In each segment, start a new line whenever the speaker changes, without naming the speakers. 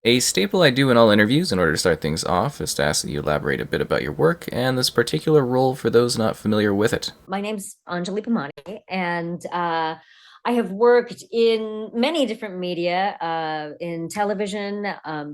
A staple I do in all interviews in order to start things off is to ask that you elaborate a bit about your work and this particular role for those not familiar with it.
My name's Anjali Bhimani, and I have worked in many different media, in television.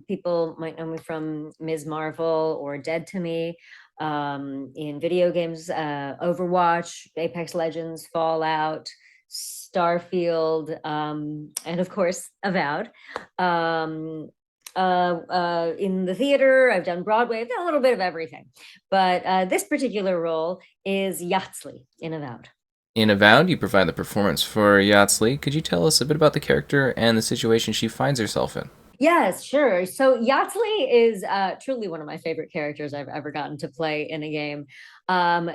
People might know me from Ms. Marvel or Dead to Me. In video games, Overwatch, Apex Legends, Fallout, Starfield, and of course, Avowed. Um, in the theater, I've done Broadway, I've done a little bit of everything. But this particular role is Yatzli in Avowed.
In Avowed, you provide the performance for Yatzli. Could you tell us a bit about the character and the situation she finds herself in?
Yes, sure. So Yatzli is truly one of my favorite characters I've ever gotten to play in a game.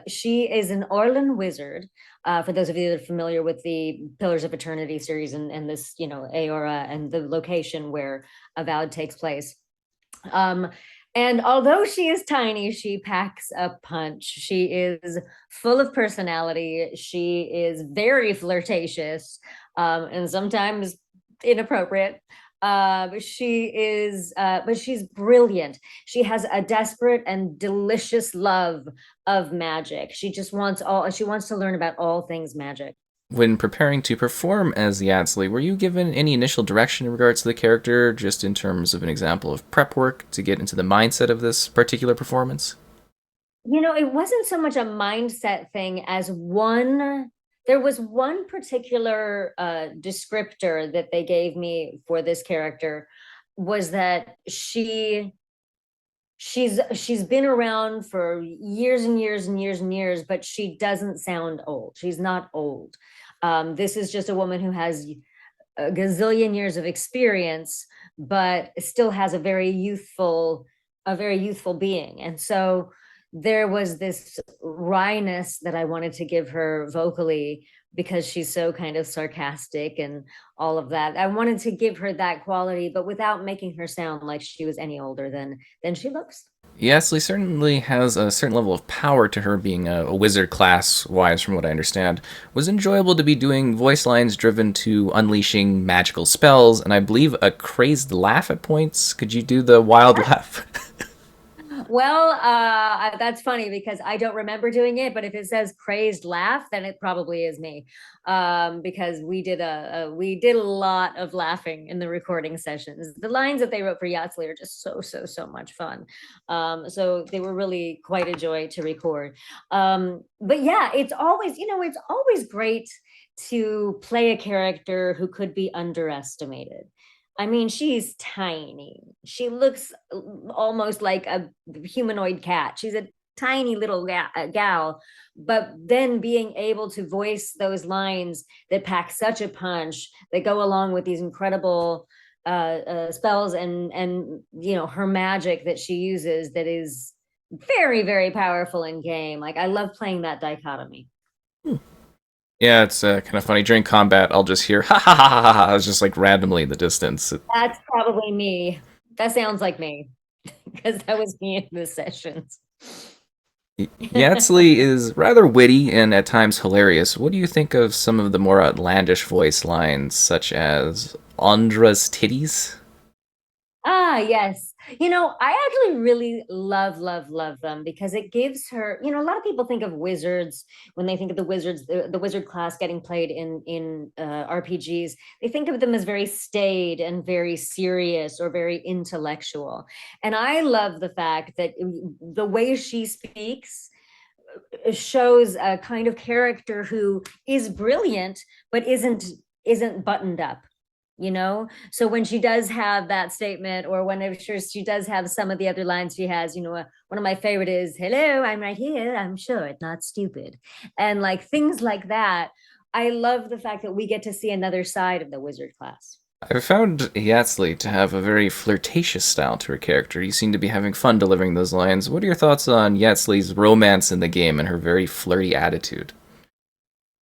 She is an Orlan wizard. For those of you that are familiar with the Pillars of Eternity series and this, Eora and the location where Avowed takes place. Um, and although she is tiny, she packs a punch. She is full of personality. She is very flirtatious, and sometimes inappropriate. But she's brilliant. She has a desperate and delicious love of magic. She wants to learn about all things magic.
When preparing to perform as Yatzli, were you given any initial direction in regards to the character, just in terms of an example of prep work to get into the mindset of this particular performance?
It wasn't so much a mindset thing as there was one particular descriptor that they gave me for this character was that she's been around for years and years and years and years, but she doesn't sound old. She's not old. This is just a woman who has a gazillion years of experience, but still has a very youthful being. And so there was this wryness that I wanted to give her vocally because she's so kind of sarcastic and all of that. I wanted to give her that quality, but without making her sound like she was any older than she looks.
Yatzli certainly has a certain level of power to her, being a wizard class wise, from what I understand. Was enjoyable to be doing voice lines driven to unleashing magical spells, and I believe a crazed laugh at points. Could you do the wild laugh?
Well, that's funny because I don't remember doing it, but if it says crazed laugh, then it probably is me. Because we did a lot of laughing in the recording sessions. The lines that they wrote for Yachtsley are just so much fun. So they were really quite a joy to record. But yeah, it's always great to play a character who could be underestimated. I mean, she's tiny. She looks almost like a humanoid cat. She's a tiny little gal, but then being able to voice those lines that pack such a punch that go along with these incredible spells and her magic that she uses that is very powerful in game. Like I love playing that dichotomy.
Yeah, it's kind of funny. During combat, I'll just hear ha ha ha ha ha. It's just like randomly in the distance.
That's probably me. That sounds like me because that was me in the sessions.
Yatzli is rather witty and at times hilarious. What do you think of some of the more outlandish voice lines, such as Andra's titties?
Ah, yes. I actually really love them because it gives her, a lot of people think of wizards when they think of the wizards, the wizard class getting played in RPGs. They think of them as very staid and very serious or very intellectual. And I love the fact that the way she speaks shows a kind of character who is brilliant but isn't buttoned up, so when she does have that statement or whenever she does have some of the other lines she has, one of my favorite is hello, I'm right here, I'm sure, not stupid, and like things like that. I love the fact that we get to see another side of the wizard class.
I found Yatzli to have a very flirtatious style to her character. You seem to be having fun delivering those lines. What are your thoughts on Yatzli's romance in the game and her very flirty attitude?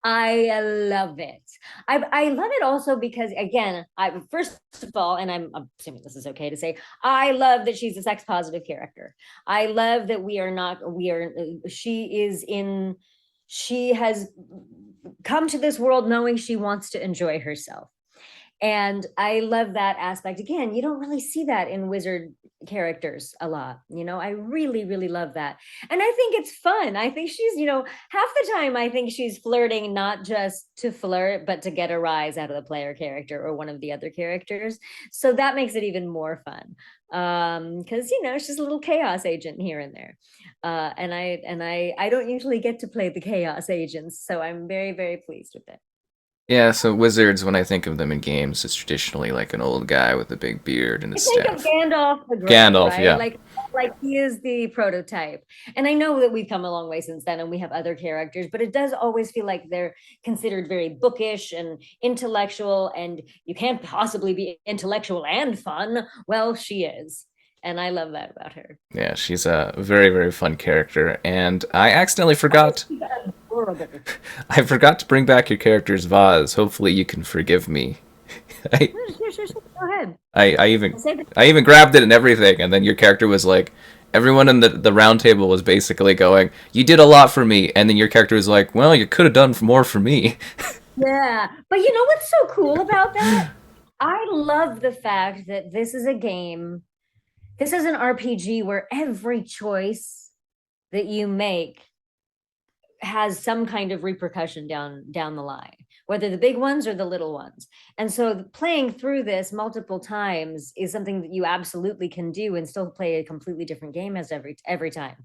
I love it. I love it also because again, I first of all, and I'm assuming this is okay to say, I love that she's a sex positive character. I love that we are not we are she has come to this world knowing she wants to enjoy herself. And I love that aspect. Again, you don't really see that in wizard characters a lot. I really, really love that. And I think it's fun. I think she's, half the time I think she's flirting not just to flirt, but to get a rise out of the player character or one of the other characters. So that makes it even more fun. Because she's a little chaos agent here and there. And I don't usually get to play the chaos agents, so I'm very, very pleased with it.
Yeah, so wizards, when I think of them in games, it's traditionally like an old guy with a big beard and a
I think of
staff.
Gandalf the Grey,
Gandalf,
right?
yeah.
Like he is the prototype. And I know that we've come a long way since then and we have other characters, but it does always feel like they're considered very bookish and intellectual, and you can't possibly be intellectual and fun. Well, she is. And I love that about her.
Yeah, she's a very, very fun character. And I accidentally forgot.
She's adorable.
I forgot to bring back your character's vase. Hopefully, you can forgive me. I,
Sure. Go ahead.
I even grabbed it and everything, and then your character was like, everyone in the round table was basically going, "You did a lot for me," and then your character was like, "Well, you could have done more for me."
Yeah. But you know what's so cool about that? I love the fact that this is a game, this is an RPG where every choice that you make has some kind of repercussion down the line, whether the big ones or the little ones. And so playing through this multiple times is something that you absolutely can do and still play a completely different game as every time.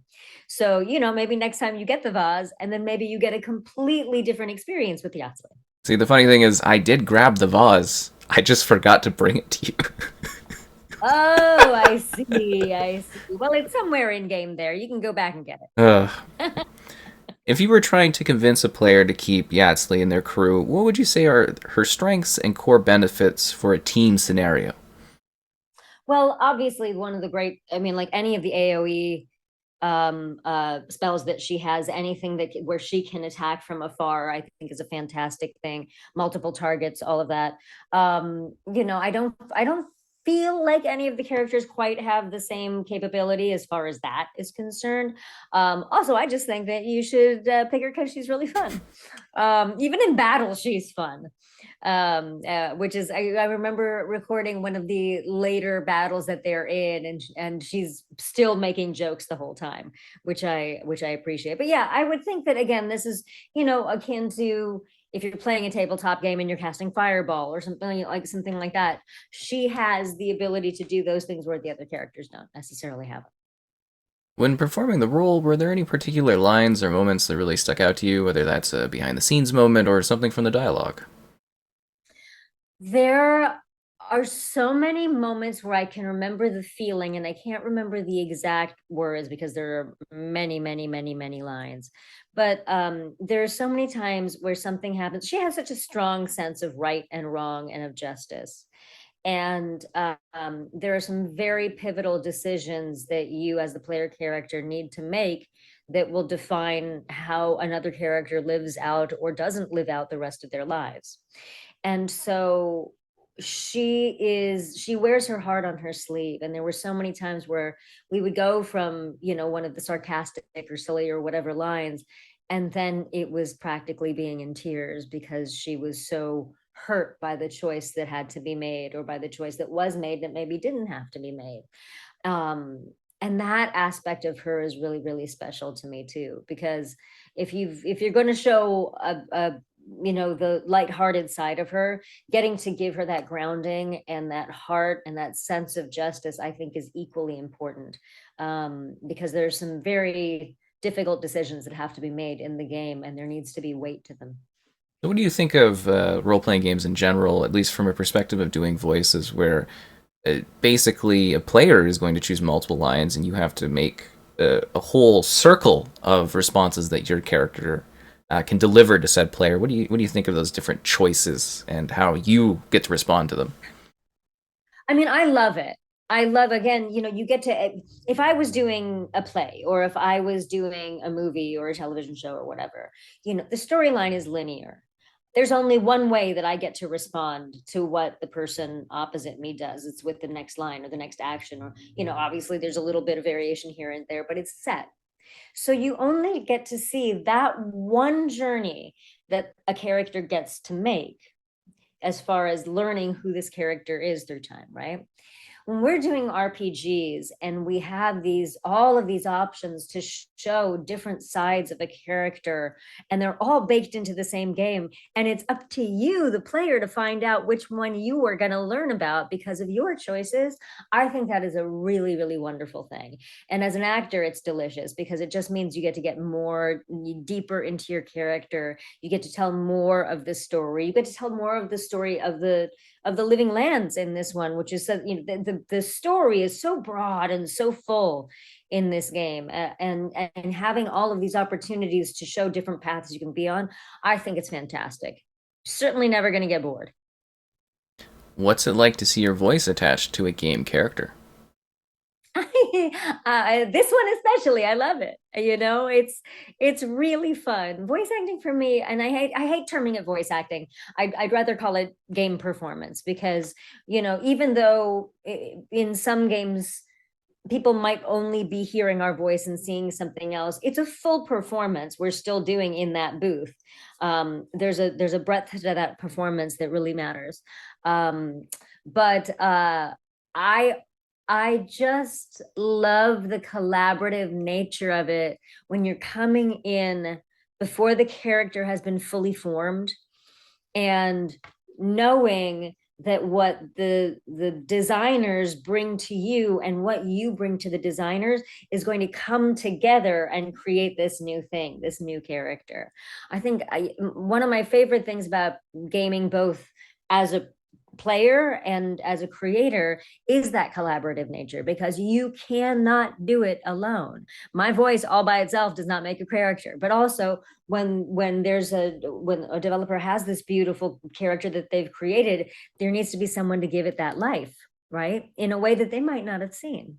So maybe next time you get the vase, and then maybe you get a completely different experience with the Yatzli.
See, the funny thing is, I did grab the vase. I just forgot to bring it to you.
Oh, I see. Well, it's somewhere in game there. You can go back and get
Ugh.
it.
If you were trying to convince a player to keep Yatzli in their crew, what would you say are her strengths and core benefits for a team scenario?
Well, obviously, one of the great, I mean, like any of the AoE spells that she has, anything that where she can attack from afar, I think is a fantastic thing. Multiple targets, all of that. I don't feel like any of the characters quite have the same capability as far as that is concerned. Also, I just think that you should pick her because she's really fun. Even in battle, she's fun. Which is, I remember recording one of the later battles that they're in, and she's still making jokes the whole time, which I appreciate. But yeah, I would think that again, this is akin to if you're playing a tabletop game and you're casting fireball or something like that. She has the ability to do those things where the other characters don't necessarily have it.
When performing the role, were there any particular lines or moments that really stuck out to you, whether that's a behind the scenes moment or something from the dialogue?
There are so many moments where I can remember the feeling and I can't remember the exact words because there are many, many, many, many lines. But there are so many times where something happens. She has such a strong sense of right and wrong and of justice. And there are some very pivotal decisions that you as the player character need to make that will define how another character lives out or doesn't live out the rest of their lives. And so she wears her heart on her sleeve, and there were so many times where we would go from one of the sarcastic or silly or whatever lines, and then it was practically being in tears because she was so hurt by the choice that had to be made, or by the choice that was made that maybe didn't have to be made. And that aspect of her is really, really special to me too, because if you're going to show the lighthearted side of her, getting to give her that grounding and that heart and that sense of justice, I think is equally important. Because there's some very difficult decisions that have to be made in the game, and there needs to be weight to them.
So what do you think of role playing games in general, at least from a perspective of doing voices, where basically a player is going to choose multiple lines and you have to make a whole circle of responses that your character can deliver to said player? What do you think of those different choices and how you get to respond to them?
I mean, I love it. I love, again, you get to, if I was doing a play or if I was doing a movie or a television show or whatever, the storyline is linear. There's only one way that I get to respond to what the person opposite me does. It's with the next line or the next action, or, obviously there's a little bit of variation here and there, but it's set. So you only get to see that one journey that a character gets to make as far as learning who this character is through time, right? When we're doing RPGs and we have all of these options to show different sides of a character, and they're all baked into the same game, and it's up to you, the player, to find out which one you are going to learn about because of your choices, I think that is a really, really wonderful thing. And as an actor, it's delicious because it just means you get to get more deeper into your character. You get to tell more of the story. You get to tell more of the story of the living lands in this one, which is, the story is so broad and so full in this game, and having all of these opportunities to show different paths you can be on, I think it's fantastic. Certainly never going to get bored.
What's it like to see your voice attached to a game character?
This one especially, I love it. It's really fun. Voice acting for me, and I hate terming it voice acting. I'd rather call it game performance, because even though in some games people might only be hearing our voice and seeing something else, it's a full performance we're still doing in that booth. There's a breadth to that performance that really matters. But I just love the collaborative nature of it when you're coming in before the character has been fully formed, and knowing that what the designers bring to you and what you bring to the designers is going to come together and create this new thing, this new character. I think one of my favorite things about gaming, both as a player and as a creator, is that collaborative nature, because you cannot do it alone. My voice all by itself does not make a character, but also when a developer has this beautiful character that they've created, there needs to be someone to give it that life, right, in a way that they might not have seen.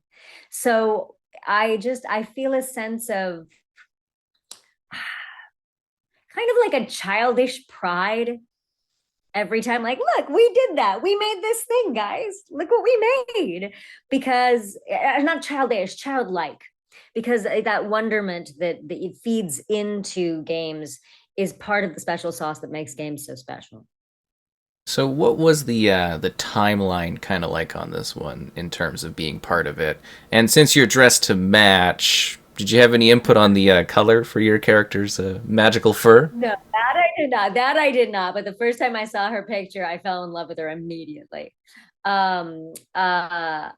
So I feel a sense of kind of like a childish pride every time, like, look, we did that, we made this thing, guys, look what we made. Because not childish, childlike, because that wonderment that it feeds into games is part of the special sauce that makes games so special.
So, what was the timeline kind of like on this one in terms of being part of it? And since you're dressed to match, did you have any input on the color for your character's magical fur?
No, that I did not. That I did not. But the first time I saw her picture, I fell in love with her immediately. Um, uh,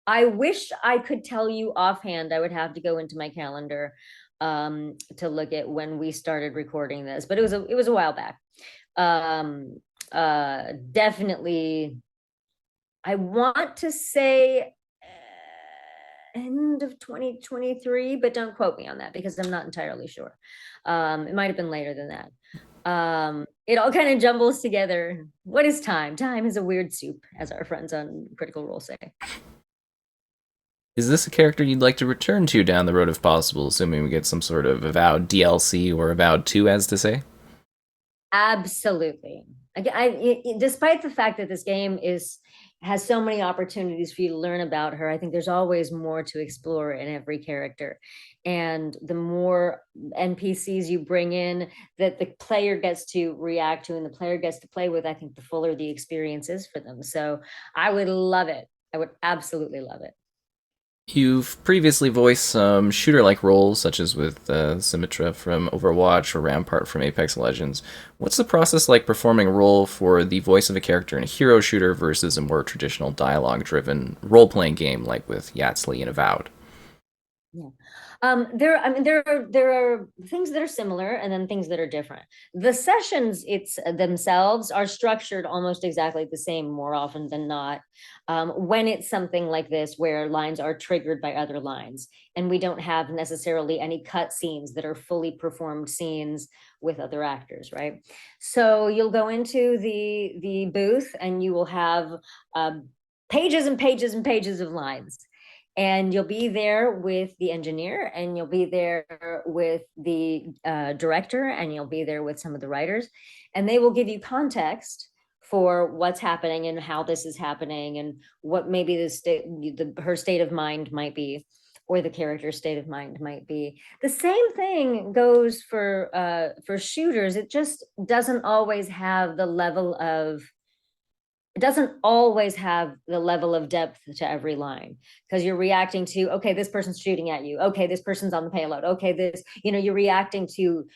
I wish I could tell you offhand. I would have to go into my calendar to look at when we started recording this, but it was a while back. Um, Definitely, I want to say end of 2023, but don't quote me on that because I'm not entirely sure. It might have been later than that. It all kind of jumbles together. What is time? Time is a weird soup, as our friends on Critical Role say.
Is this a character you'd like to return to down the road if possible, assuming we get some sort of Avowed DLC or Avowed 2, as to say?
Absolutely. Despite the fact that this game has so many opportunities for you to learn about her, I think there's always more to explore in every character. And the more NPCs you bring in that the player gets to react to and the player gets to play with, I think the fuller the experience is for them. So I would love it. I would absolutely love it.
You've previously voiced some shooter-like roles, such as with Symmetra from Overwatch or Rampart from Apex Legends. What's the process like performing a role for the voice of a character in a hero shooter versus a more traditional dialogue-driven role-playing game like with Yatzli and Avowed?
Yeah. There are things that are similar and then things that are different. The sessions themselves are structured almost exactly the same more often than not. When it's something like this where lines are triggered by other lines, and we don't have necessarily any cut scenes that are fully performed scenes with other actors, right? So you'll go into the booth and you will have pages and pages and pages of lines, and you'll be there with the engineer, and you'll be there with the director, and you'll be there with some of the writers, and they will give you context for what's happening and how this is happening and what maybe her state of mind might be, or the character's state of mind might be. The same thing goes for shooters. It just doesn't always have the level of it doesn't always have the level of depth to every line, because you're reacting to, okay, this person's shooting at you, okay, this person's on the payload, okay, this, you're reacting to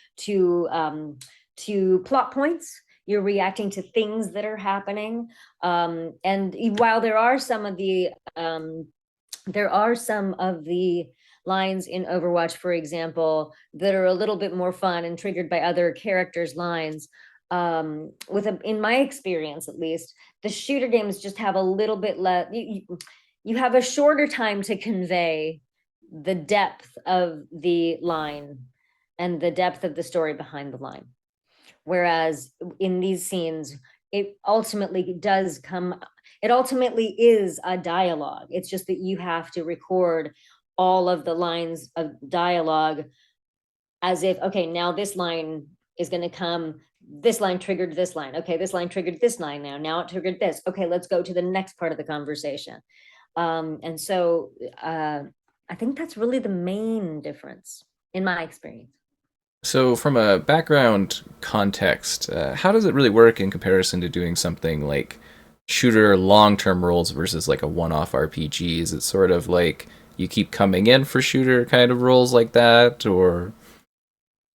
plot points, you're reacting to things that are happening. And while there are some of the lines in Overwatch, for example, that are a little bit more fun and triggered by other characters' lines. In my experience, at least, the shooter games just have a little bit less. You have a shorter time to convey the depth of the line and the depth of the story behind the line. Whereas in these scenes, it ultimately does come, it ultimately is a dialogue. It's just that you have to record all of the lines of dialogue as if, okay, now this line is going to come, this line triggered this line, okay, this line triggered this line, now it triggered this, okay, let's go to the next part of the conversation. And so I think that's really the main difference in my experience.
So, from a background context, how does it really work in comparison to doing something like shooter long term roles versus like a one off RPG? Is it sort of like you keep coming in for shooter kind of roles like that, or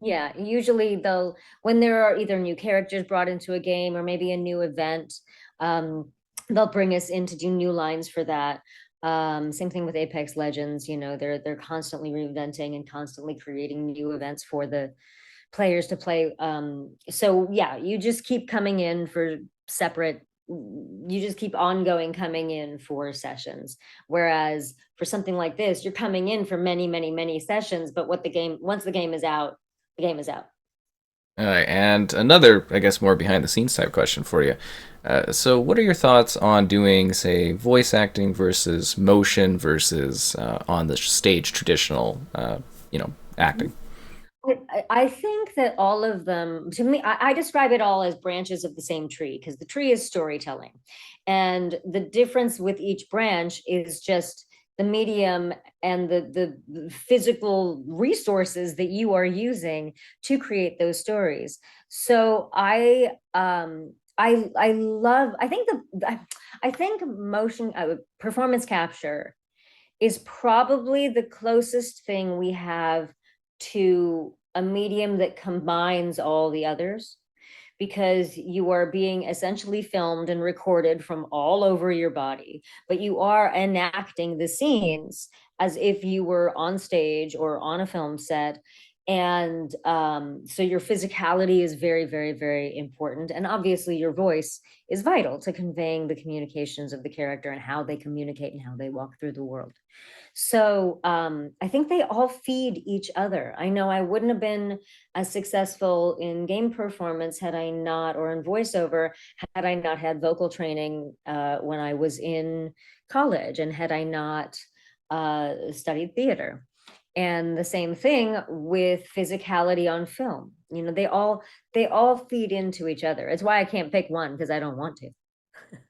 Yeah, usually they'll, when there are either new characters brought into a game or maybe a new event, they'll bring us in to do new lines for that. Same thing with Apex Legends, they're constantly reinventing and constantly creating new events for the players to play. So yeah, you just keep coming in for separate, you just keep ongoing coming in for sessions. Whereas for something like this, you're coming in for many, many, many sessions, but once the game is out, the game is out.
and another, I guess, more behind the scenes type question for you. So, what are your thoughts on doing, say, voice acting versus motion versus on the stage traditional, acting?
I think that all of them, to me, I describe it all as branches of the same tree, because the tree is storytelling. And the difference with each branch is just the medium and the physical resources that you are using to create those stories. So I love, I think motion performance capture is probably the closest thing we have to a medium that combines all the others, because you are being essentially filmed and recorded from all over your body, but you are enacting the scenes as if you were on stage or on a film set. And so your physicality is very, very, very important. And obviously, your voice is vital to conveying the communications of the character and how they communicate and how they walk through the world. So I think they all feed each other. I know I wouldn't have been as successful in game performance had I not, or in voiceover, had I not had vocal training when I was in college, and had I not studied theater. And the same thing with physicality on film. They all feed into each other. It's why I can't pick one, because I don't want to.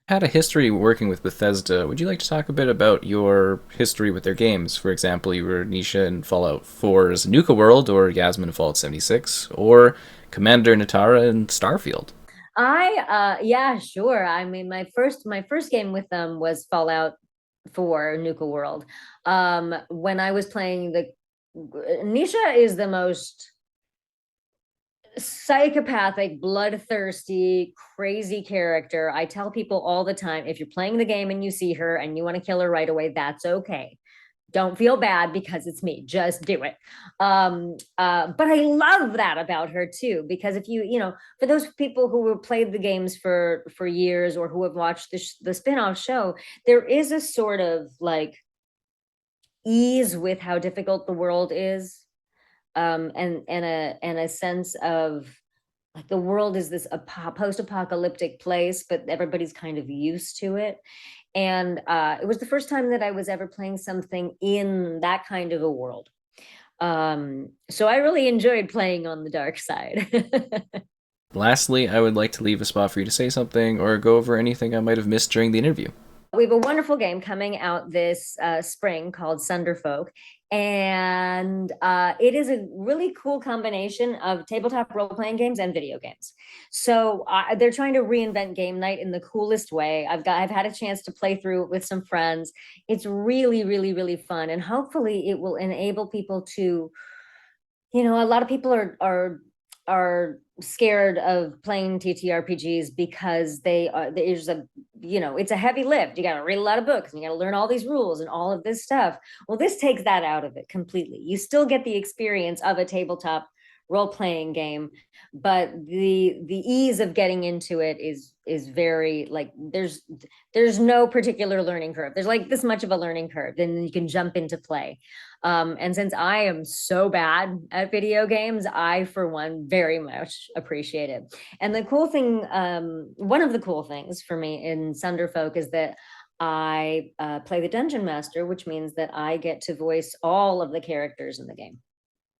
Had a history working with Bethesda. Would you like to talk a bit about your history with their games? For example, you were Nisha in Fallout 4's Nuka World, or Yasmin in Fallout 76, or Commander Natara in Starfield.
Yeah, sure. I mean, my first game with them was Fallout 4 Nuka World. When I was playing the Nisha is the most psychopathic, bloodthirsty, crazy character. I tell people all the time, if you're playing the game and you see her and you want to kill her right away, that's okay. Don't feel bad, because it's me. Just do it. But I love that about her too, because if for those people who have played the games for years, or who have watched the spin-off show, there is a sort of like ease with how difficult the world is, and a sense of like the world is this post-apocalyptic place, but everybody's kind of used to it. And it was the first time that I was ever playing something in that kind of a world. So I really enjoyed playing on the dark side.
Lastly, I would like to leave a spot for you to say something or go over anything I might have missed during the interview.
we have a wonderful game coming out this spring called Sunderfolk. And it is a really cool combination of tabletop role-playing games and video games. So they're trying to reinvent game night in the coolest way. I've had a chance to play through it with some friends. It's really, really, really fun. And hopefully it will enable people to, a lot of people are scared of playing TTRPGs because there's a, it's a heavy lift. You got to read a lot of books and you got to learn all these rules and all of this stuff. Well, this takes that out of it completely. You still get the experience of a tabletop role-playing game, but the ease of getting into it is very, like, there's no particular learning curve. There's like this much of a learning curve, and then you can jump into play. And since I am so bad at video games, I, for one, very much appreciate it. And the cool thing, one of the cool things for me in Sunderfolk is that I play the dungeon master, which means that I get to voice all of the characters in the game.